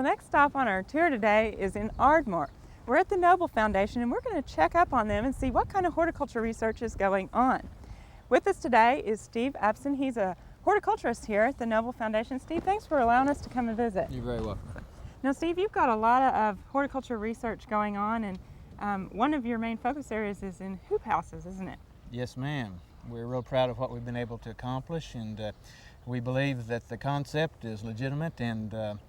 next stop on our tour today is in Ardmore. We're at the Noble Foundation and we're going to check up on them and see what kind of horticulture research is going on. With us today is Steve Upson. He's a horticulturist here at the Noble Foundation. Steve, thanks for allowing us to come and visit. You're very welcome. Now, Steve, you've got a lot of horticulture research going on, and one of your main focus areas is in hoop houses, isn't it? Yes, ma'am. We're real proud of what we've been able to accomplish, and we believe that the concept is legitimate, and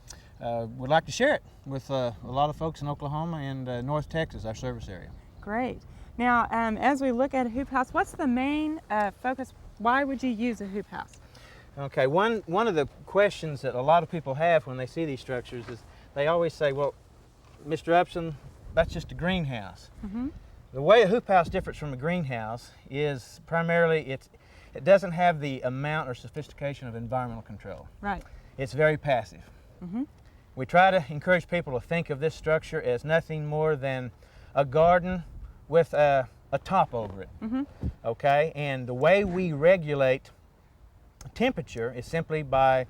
would like to share it with a lot of folks in Oklahoma and North Texas, our service area. Great. Now, as we look at a hoop house, what's the main focus? Why would you use a hoop house? Okay, one of the questions that a lot of people have when they see these structures is they always say, well, Mr. Upson, that's just a greenhouse. Mm-hmm. The way a hoop house differs from a greenhouse is primarily it doesn't have the amount or sophistication of environmental control. Right. It's very passive. Mm-hmm. We try to encourage people to think of this structure as nothing more than a garden with a top over it. Mm-hmm. Okay, and the way we regulate temperature is simply by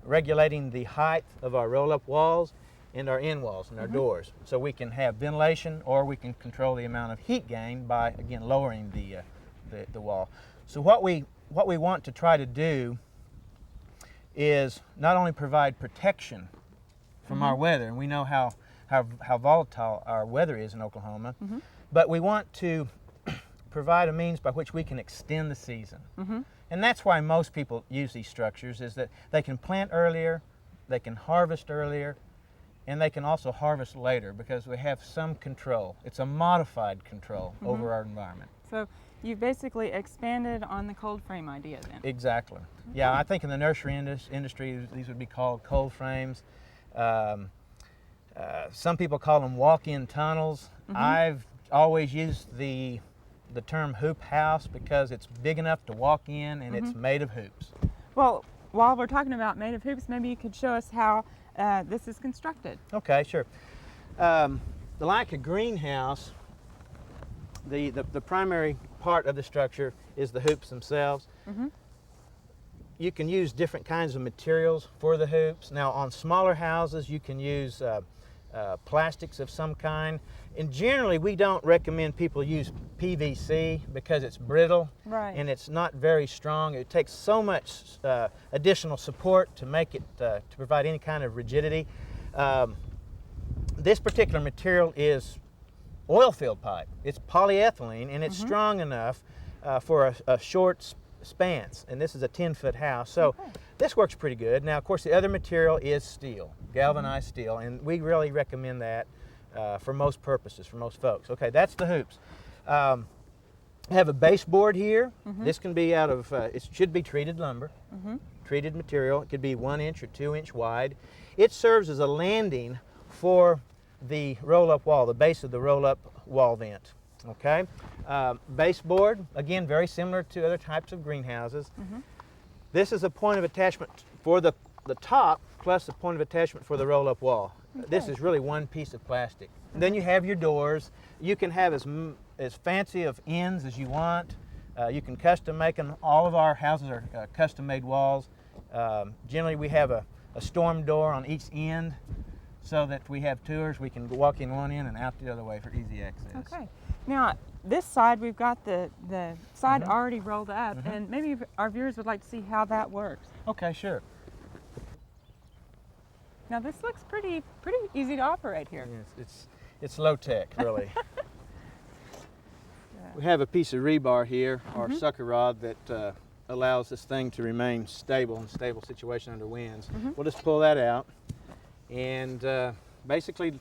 regulating the height of our roll-up walls and our end walls and our doors. So we can have ventilation, or we can control the amount of heat gain by, again, lowering the wall. So what we want to try to do is not only provide protection from our weather, and we know how volatile our weather is in Oklahoma, but we want to provide a means by which we can extend the season. And that's why most people use these structures, is that they can plant earlier, they can harvest earlier, and they can also harvest later because we have some control. It's a modified control over our environment. So you've basically expanded on the cold frame idea then? Exactly. Yeah, I think in the nursery industry these would be called cold frames. Some people call them walk-in tunnels. I've always used the term hoop house because it's big enough to walk in and it's made of hoops. Well, while we're talking about made of hoops, maybe you could show us how this is constructed. Okay, sure. Like a greenhouse, the primary part of the structure is the hoops themselves. You can use different kinds of materials for the hoops. Now, on smaller houses, you can use plastics of some kind. And generally, we don't recommend people use PVC because it's brittle and it's not very strong. It takes so much additional support to make it, to provide any kind of rigidity. This particular material is oil-filled pipe. It's polyethylene, and it's strong enough for a short spans, and this is a 10-foot house, so this works pretty good. Now, of course, the other material is steel, galvanized steel, and we really recommend that for most purposes, for most folks. Okay, that's the hoops. I have a baseboard here. This can be out of, it should be treated lumber, treated material. It could be 1 inch or 2 inch wide. It serves as a landing for the roll-up wall, the base of the roll-up wall vent. Okay, baseboard, again, very similar to other types of greenhouses. This is a point of attachment for the top, plus a point of attachment for the roll-up wall. This is really one piece of plastic. And then you have your doors. You can have as fancy of ends as you want. You can custom make them. All of our houses are custom-made walls. Generally, we have a storm door on each end so that we have tours. We can walk in one end and out the other way for easy access. Okay. Now, this side, we've got the side already rolled up, and maybe our viewers would like to see how that works. Okay, sure. Now, this looks pretty easy to operate here. Yes, it's low tech, really. We have a piece of rebar here, or sucker rod, that allows this thing to remain stable in a stable situation under winds. We'll just pull that out, and basically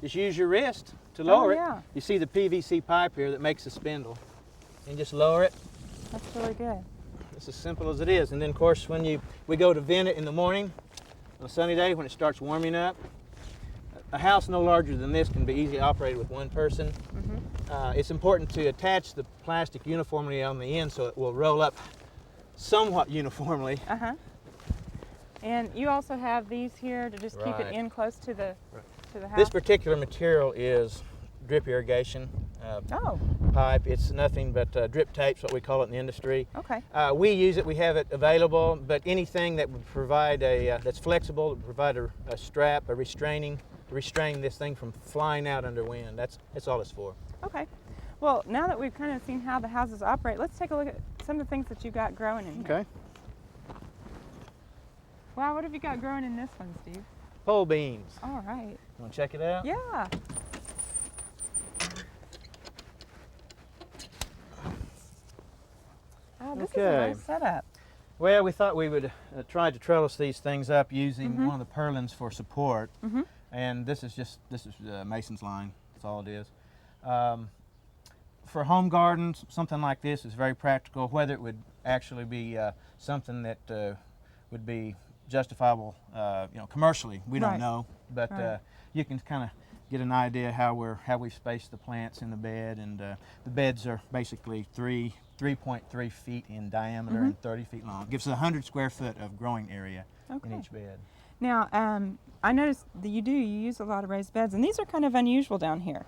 just use your wrist to lower it. You see the PVC pipe here that makes the spindle, and just lower it. That's really good. It's as simple as it is. And then, of course, when we go to vent it in the morning, on a sunny day when it starts warming up, a house no larger than this can be easily operated with one person. It's important to attach the plastic uniformly on the end so it will roll up somewhat uniformly. And you also have these here to just keep it in close to the house. This particular material is drip irrigation Oh, pipe. It's nothing but drip tape's what we call it in the industry. okay. We use it, we have it available, but anything that would provide that's flexible, provide a strap, to restrain this thing from flying out under wind. That's all it's for. Okay. Well, now that we've kind of seen how the houses operate, let's take a look at some of the things that you got growing in here. Okay. Wow, what have you got growing in this one, Steve? Pole beans. All right. You want to check it out? Yeah. Oh, this is a Okay. nice setup. Well, we thought we would try to trellis these things up using one of the purlins for support, and this is mason's line. That's all it is. For home gardens, something like this is very practical. Whether it would actually be something that would be justifiable, commercially, we don't Right. know. But Right. you can kind of get an idea how we've spaced the plants in the bed, and the beds are basically 3.3 feet in diameter and 30 feet long. Gives us 100 square foot of growing area in each bed. Now, I noticed that you use a lot of raised beds, and these are kind of unusual down here.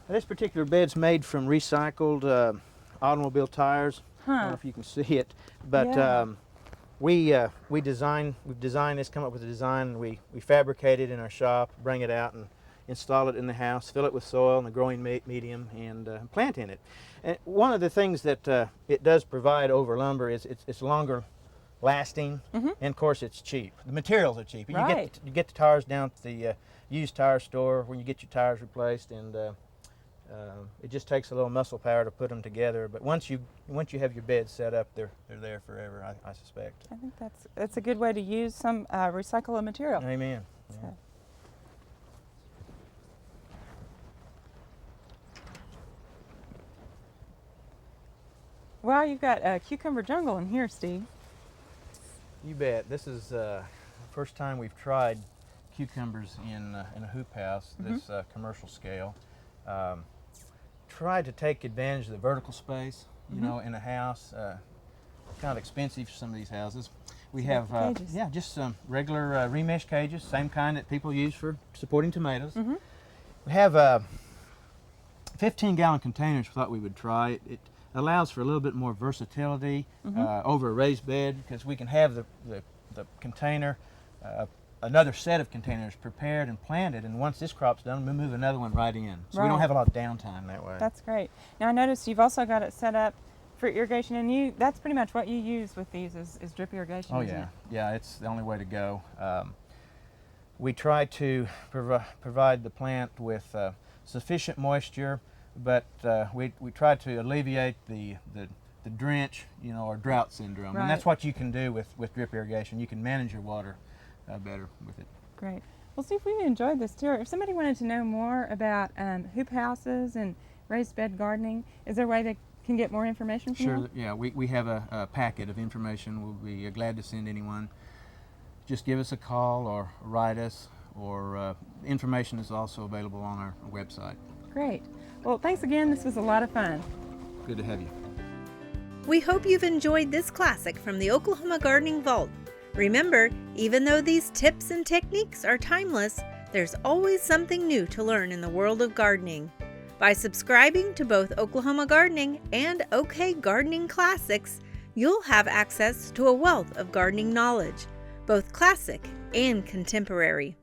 This particular bed's made from recycled automobile tires. I don't know if you can see it, but Yeah. we've designed this, come up with a design, and we fabricate it in our shop, bring it out and install it in the house, fill it with soil and a growing medium, and plant in it. And one of the things that it does provide over lumber is it's longer lasting, and of course it's cheap. The materials are cheap. Right. You get the tires down at the used tire store when you get your tires replaced, and it just takes a little muscle power to put them together. But once you have your bed set up, they're there forever, I suspect. I think that's a good way to use some recyclable material. Amen. Yeah. So- Wow, you've got a cucumber jungle in here, Steve. You bet. This is the first time we've tried cucumbers in a hoop house, this commercial scale. Tried to take advantage of the vertical space, in a house. Kind of expensive for some of these houses. We have cages. just some regular remesh cages, same kind that people use for supporting tomatoes. We have 15-gallon containers. We thought we would try. It allows for a little bit more versatility over a raised bed, because we can have the container, another set of containers prepared and planted, and once this crop's done, we move another one right in. So we don't Right. have a lot of downtime that way. That's great. Now I noticed you've also got it set up for irrigation, and that's pretty much what you use with these is drip irrigation. Oh isn't yeah, it? yeah, it's the only way to go. We try to provide the plant with sufficient moisture, but we try to alleviate the drench, or drought syndrome. Right. And that's what you can do with drip irrigation. You can manage your water better with it. Great. Well, Steve, we enjoyed this tour. If somebody wanted to know more about hoop houses and raised bed gardening, is there a way they can get more information from you? Sure, yeah, we have a packet of information. We'll be glad to send anyone. Just give us a call or write us, or information is also available on our website. Great. Well, thanks again. This was a lot of fun. Good to have you. We hope you've enjoyed this classic from the Oklahoma Gardening Vault. Remember, even though these tips and techniques are timeless, there's always something new to learn in the world of gardening. By subscribing to both Oklahoma Gardening and OK Gardening Classics, you'll have access to a wealth of gardening knowledge, both classic and contemporary.